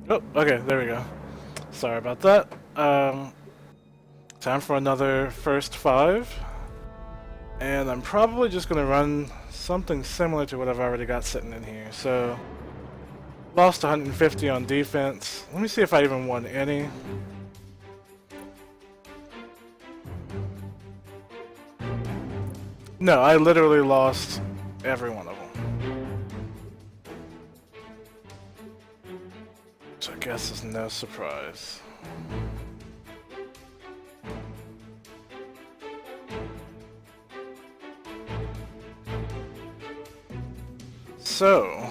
Oh, okay, there we go. Sorry about that. Time for another first five. And I'm probably just going to run something similar to what I've already got sitting in here. So, lost 150 on defense. Let me see if I even won any. No, I literally lost every one of them. Which I guess is no surprise. So,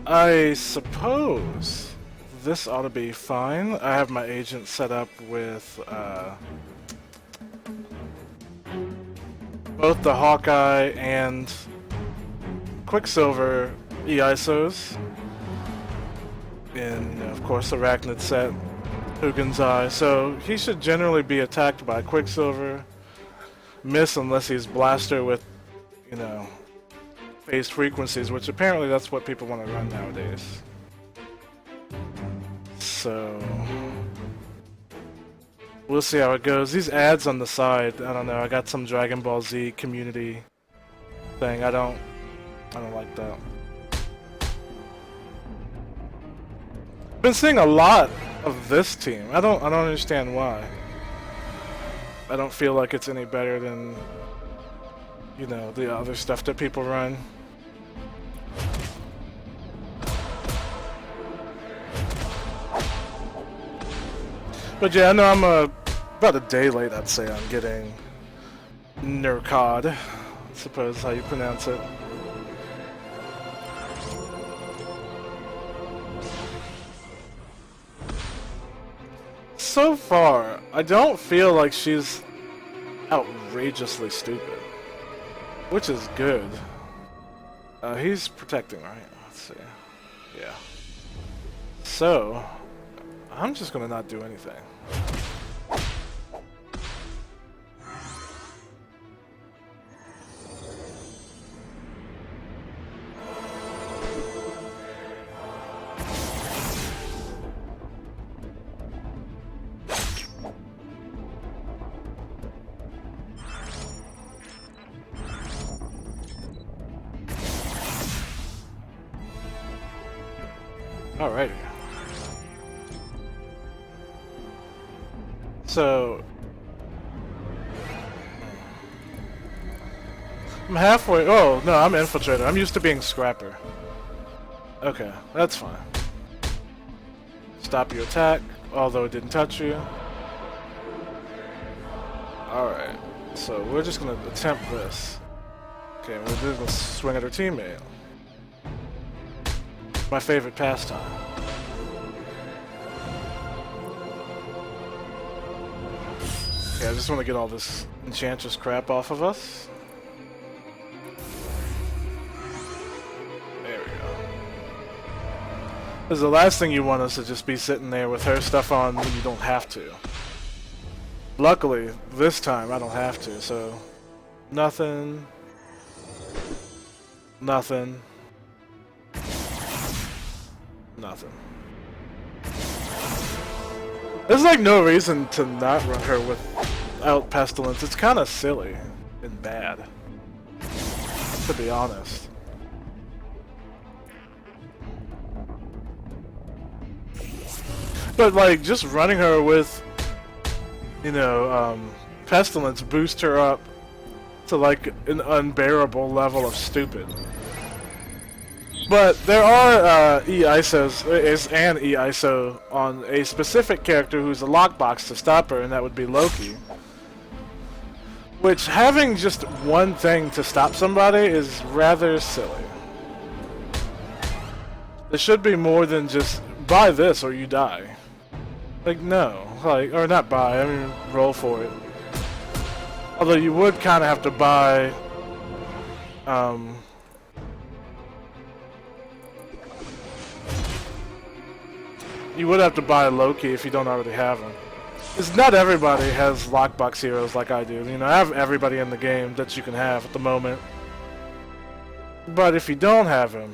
I suppose this ought to be fine. I have my agent set up with, both the Hawkeye and Quicksilver E-ISOs. In, of course, Arachnid set, Hugin's Eye. So he should generally be attacked by Quicksilver. Miss unless he's Blaster with, you know, phased frequencies, which apparently that's what people want to run nowadays. So we'll see how it goes. These ads on the side, I don't know, I got some Dragon Ball Z community thing. I don't like that. Been seeing a lot of this team. I don't understand why. I don't feel like it's any better than, you know, the other stuff that people run. But yeah, I know I'm about a day late, I'd say, on getting Nekkrod. I suppose how you pronounce it. So far, I don't feel like she's outrageously stupid, which is good. He's protecting, right? Let's see. Yeah. So, I'm just gonna not do anything. Alrighty. So I'm halfway. Oh no, I'm infiltrator. I'm used to being scrapper. Okay, that's fine. Stop your attack, although it didn't touch you. Alright, so we're just gonna attempt this. Okay, we're just gonna swing at our teammate. My favorite pastime. Okay, I just want to get all this Enchantress crap off of us. There we go. Because the last thing you want is to just be sitting there with her stuff on when you don't have to. Luckily, this time I don't have to, so nothing. Nothing. Nothing. There's like no reason to not run her without Pestilence. It's kind of silly and bad, to be honest. But like, just running her with, you know, Pestilence boosts her up to like an unbearable level of stupid. But there are E-ISOs, is an E-ISO on a specific character who's a lockbox to stop her, and that would be Loki. Which, having just one thing to stop somebody is rather silly. There should be more than just, buy this or you die. Like, no. Like, or not buy, I mean, roll for it. Although you would kind of have to buy, you would have to buy Loki if you don't already have him. Because not everybody has lockbox heroes like I do. You know, I have everybody in the game that you can have at the moment. But if you don't have him,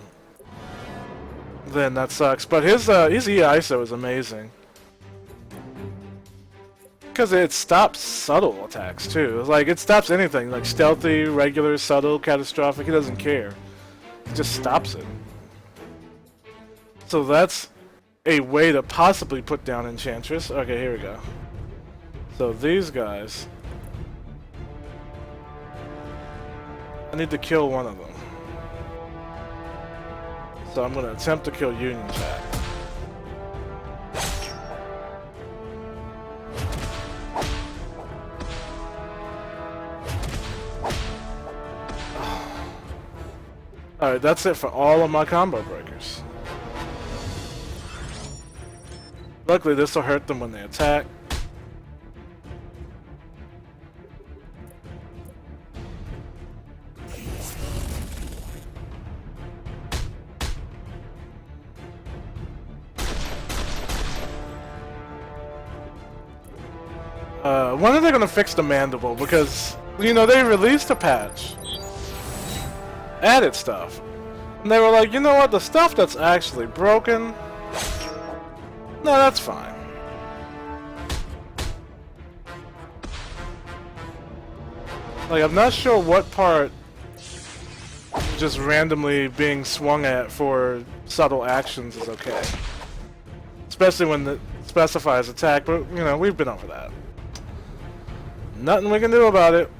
then that sucks. But his E ISO is amazing. Because it stops subtle attacks too. Like, it stops anything. Like stealthy, regular, subtle, catastrophic. He doesn't care. It just stops it. So that's a way to possibly put down Enchantress. Okay, here we go. So these guys, I need to kill one of them. So I'm going to attempt to kill Union Jack. Alright, that's it for all of my combo breakers. Luckily this will hurt them when they attack. When are they gonna fix the mandible? Because, you know, they released a patch. Added stuff. And they were like, you know what, the stuff that's actually broken, no, that's fine. Like, I'm not sure what part just randomly being swung at for subtle actions is okay. Especially when it specifies attack, but, you know, we've been over that. Nothing we can do about it.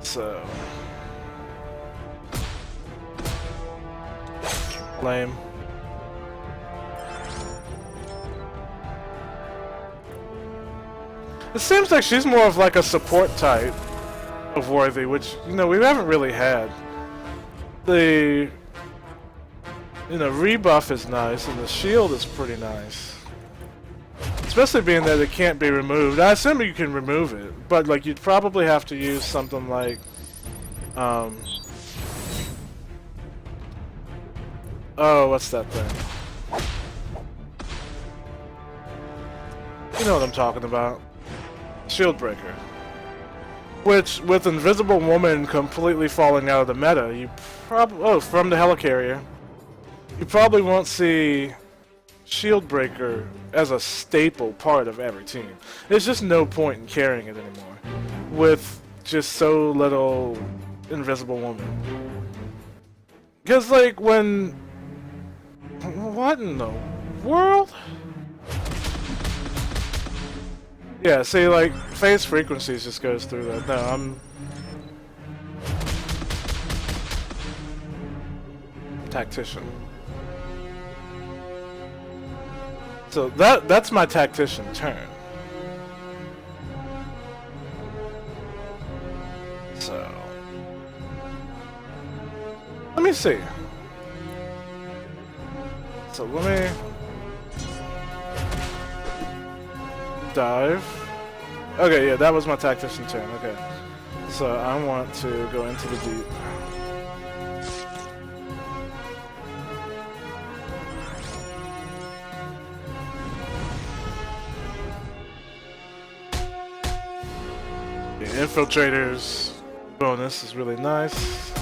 So... lame. It seems like she's more of like a support type of Worthy, which, you know, we haven't really had. The, you know, rebuff is nice, and the shield is pretty nice. Especially being that it can't be removed. I assume you can remove it, but like you'd probably have to use something like, oh, what's that thing? You know what I'm talking about. Shield Breaker. Which, with Invisible Woman completely falling out of the meta, you probably... oh, from the Helicarrier. You probably won't see Shield Breaker as a staple part of every team. There's just no point in carrying it anymore. With just so little Invisible Woman. Because, like, when... what in the world? Yeah, see, like, phase frequencies just goes through that. No, I'm... tactician. So that's my tactician turn. So... let me see. So let me... dive. Okay, yeah, that was my tactician turn. Okay. So I want to go into the deep. The infiltrators bonus is really nice.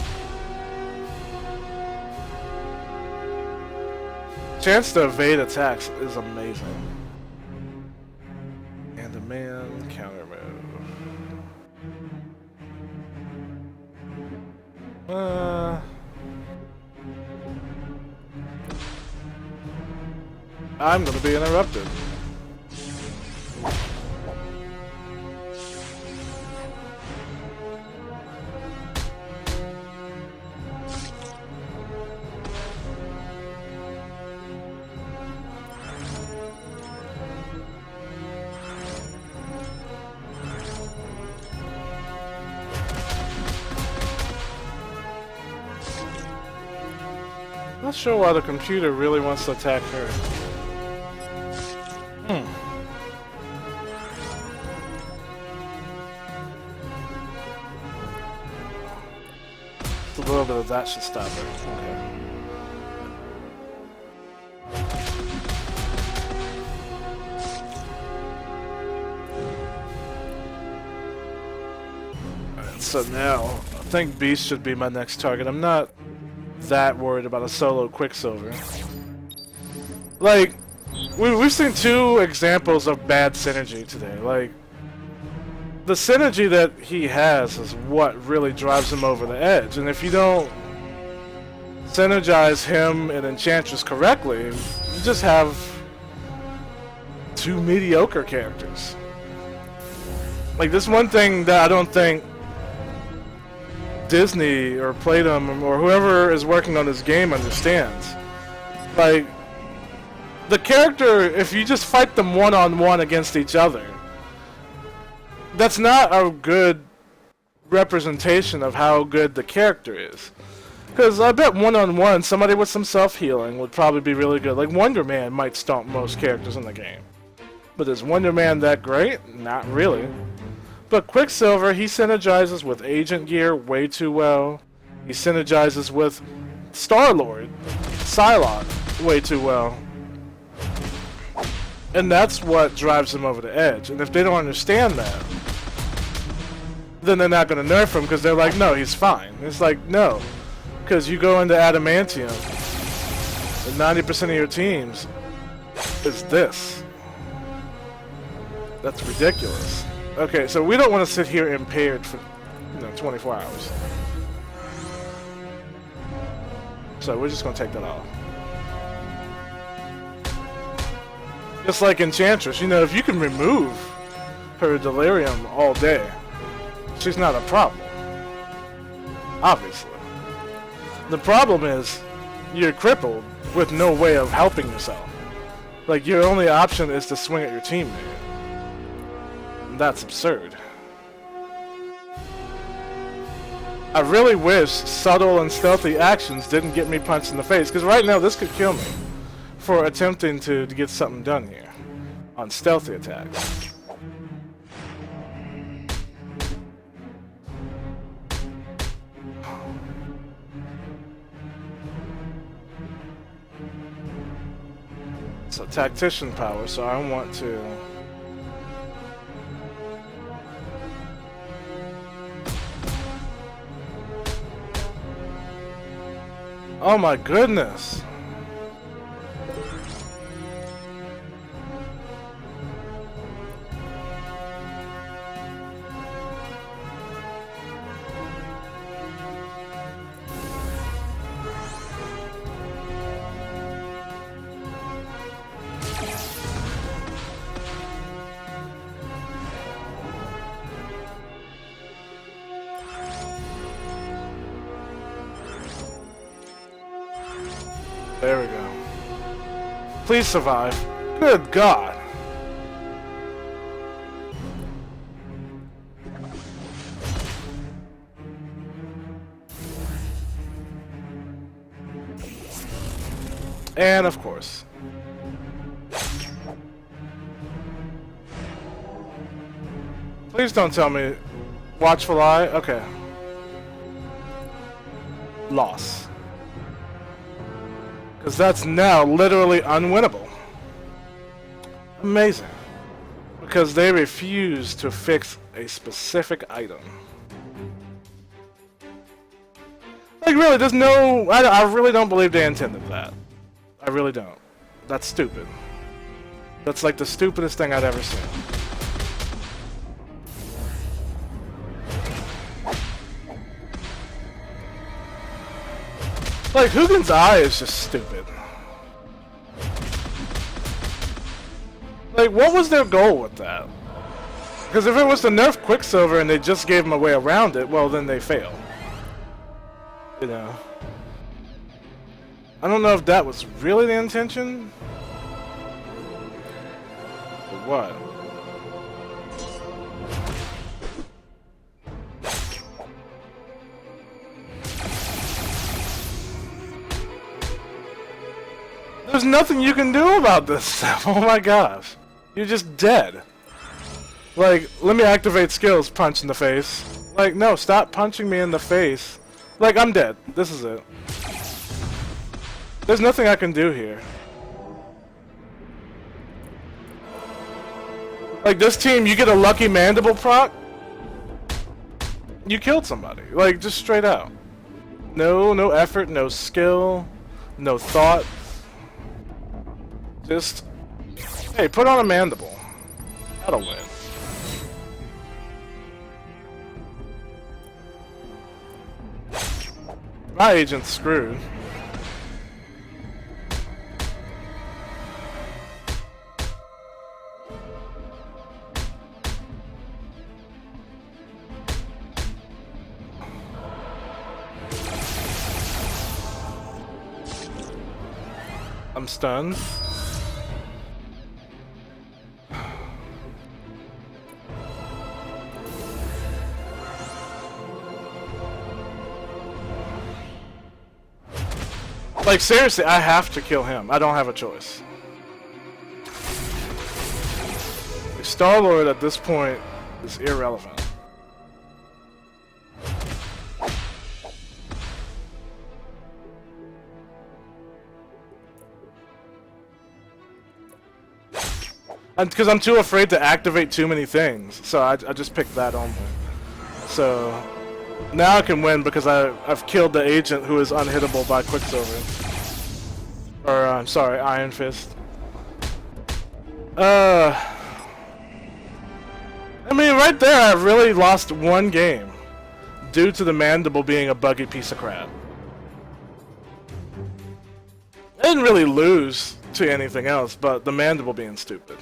Chance to evade attacks is amazing. And a man counter move. I'm gonna be interrupted. Not sure why the computer really wants to attack her. A little bit of that should stop her. Okay. So now, I think Beast should be my next target. I'm not that worried about a solo Quicksilver. Like, we've seen two examples of bad synergy today. Like, the synergy that he has is what really drives him over the edge. And if you don't synergize him and Enchantress correctly, you just have two mediocre characters. Like, this one thing that I don't think Disney or Playdom or whoever is working on this game understands. Like, the character, if you just fight them one-on-one against each other, that's not a good representation of how good the character is. Because I bet one-on-one, somebody with some self-healing would probably be really good. Like, Wonder Man might stomp most characters in the game. But is Wonder Man that great? Not really. But Quicksilver, he synergizes with Agent Gear way too well. He synergizes with Star-Lord, Psylocke, way too well. And that's what drives him over the edge. And if they don't understand that, then they're not going to nerf him because they're like, no, he's fine. It's like, no. Because you go into Adamantium, and 90% of your teams is this. That's ridiculous. Okay, so we don't want to sit here impaired for 24 hours. So we're just going to take that off. Just like Enchantress, if you can remove her delirium all day, she's not a problem. Obviously. The problem is, you're crippled with no way of helping yourself. Like, your only option is to swing at your teammate. And that's absurd. I really wish subtle and stealthy actions didn't get me punched in the face, because right now this could kill me for attempting to get something done here on stealthy attacks. So tactician power, so I want to oh my goodness. There we go. Please survive. Good God. And of course. Please don't tell me Watchful Eye. Okay. Loss. Because that's now literally unwinnable. Amazing. Because they refuse to fix a specific item. Like, really, there's no... I really don't believe they intended that. I really don't. That's stupid. That's like the stupidest thing I've ever seen. Like, Hugin's Eye is just stupid. Like, what was their goal with that? Because if it was to nerf Quicksilver and they just gave him a way around it, well, then they fail. I don't know if that was really the intention. Or what? There's nothing you can do about this stuff. Oh my gosh. You're just dead. Like, let me activate skills, punch in the face. Like, no, stop punching me in the face. Like, I'm dead. This is it. There's nothing I can do here. Like, this team, you get a lucky mandible proc. you killed somebody. Like, just straight out. No effort, no skill, no thought. Just, hey, put on a mandible. That'll win. My agent's screwed. I'm stunned. Like, seriously, I have to kill him. I don't have a choice. Star-Lord at this point is irrelevant. Because I'm too afraid to activate too many things, so I just picked that only. So now I can win because I've killed the agent who is unhittable by Quicksilver. Or I'm sorry, Iron Fist. I mean, right there, I really lost one game due to the mandible being a buggy piece of crap. I didn't really lose to anything else, but the mandible being stupid.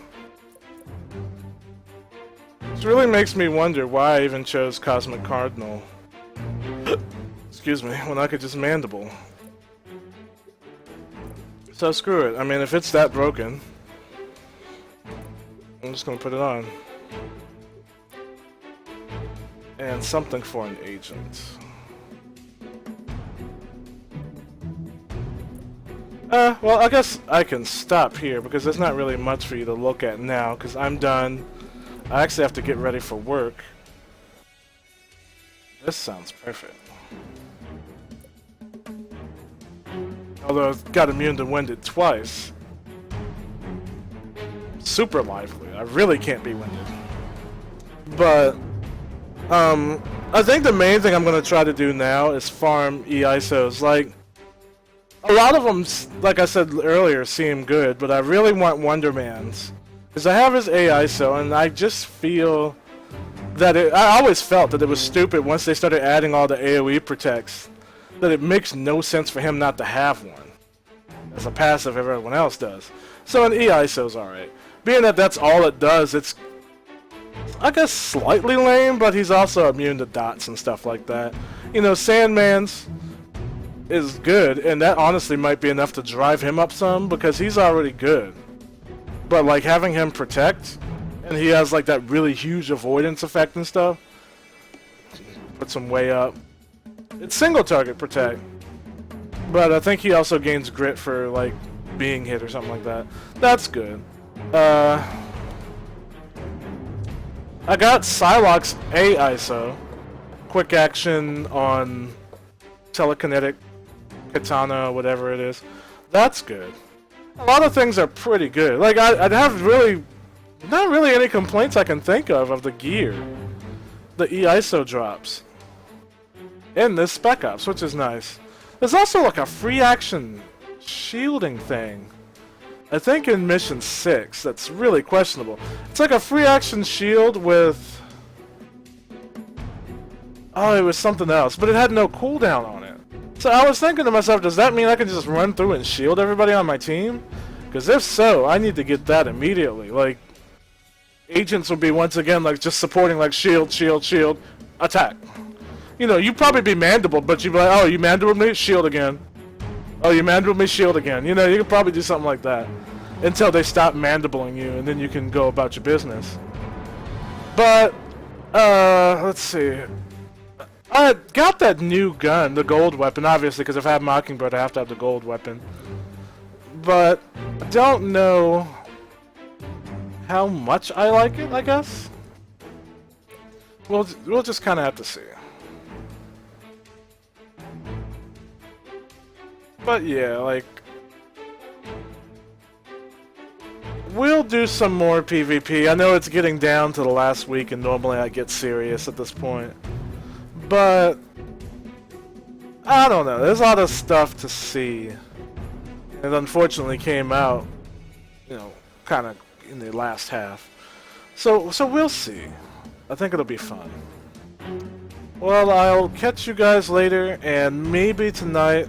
This really makes me wonder why I even chose Cosmic Cardinal. Excuse me, when I could just mandible. So screw it. I mean, if it's that broken, I'm just gonna put it on. And something for an agent. Well, I guess I can stop here because there's not really much for you to look at now because I'm done. I actually have to get ready for work. This sounds perfect. Although I've got immune to winded twice. Super lively. I really can't be winded. But, I think the main thing I'm going to try to do now is farm E-ISOs. Like, a lot of them, like I said earlier, seem good, but I really want Wonder Man's. Because I have his A-ISO, and I just feel that I always felt that it was stupid once they started adding all the AoE protects, that it makes no sense for him not to have one. As a passive if everyone else does. So an E-ISO's alright. Being that that's all it does, it's, I guess, slightly lame, but he's also immune to dots and stuff like that. You know, Sandman's is good, and that honestly might be enough to drive him up some, because he's already good. But, like, having him protect, and he has, like, that really huge avoidance effect and stuff, puts him way up. It's single target protect, but I think he also gains grit for, like, being hit or something like that. That's good. I got Psylocke's A-ISO. Quick action on telekinetic katana, whatever it is. That's good. A lot of things are pretty good. Like, I'd have really, not really any complaints I can think of the gear. The E-ISO drops. In this Spec Ops, which is nice. There's also like a free action shielding thing. I think in Mission 6, that's really questionable. It's like a free action shield with... Oh, it was something else, but it had no cooldown on it. So I was thinking to myself, does that mean I can just run through and shield everybody on my team? Because if so, I need to get that immediately. Like, agents will be once again like just supporting like shield, shield, shield, attack. You know, you'd probably be mandibled, but you'd be like, oh, you mandibled me? Shield again. Oh, you mandibled me? Shield again. You know, you could probably do something like that. Until they stop mandibling you, and then you can go about your business. But, let's see. I got that new gun, the gold weapon, obviously, because if I have Mockingbird, I have to have the gold weapon. But, I don't know how much I like it, I guess. We'll just kind of have to see. But yeah, like, we'll do some more PvP. I know it's getting down to the last week, and normally I get serious at this point. But I don't know. There's a lot of stuff to see. It unfortunately came out, you know, kind of in the last half. So we'll see. I think it'll be fun. Well, I'll catch you guys later, and maybe tonight,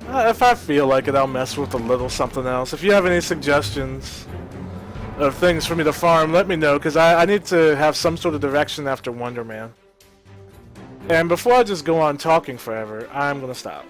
if I feel like it, I'll mess with a little something else. If you have any suggestions of things for me to farm, let me know, because I need to have some sort of direction after Wonder Man. And before I just go on talking forever, I'm going to stop.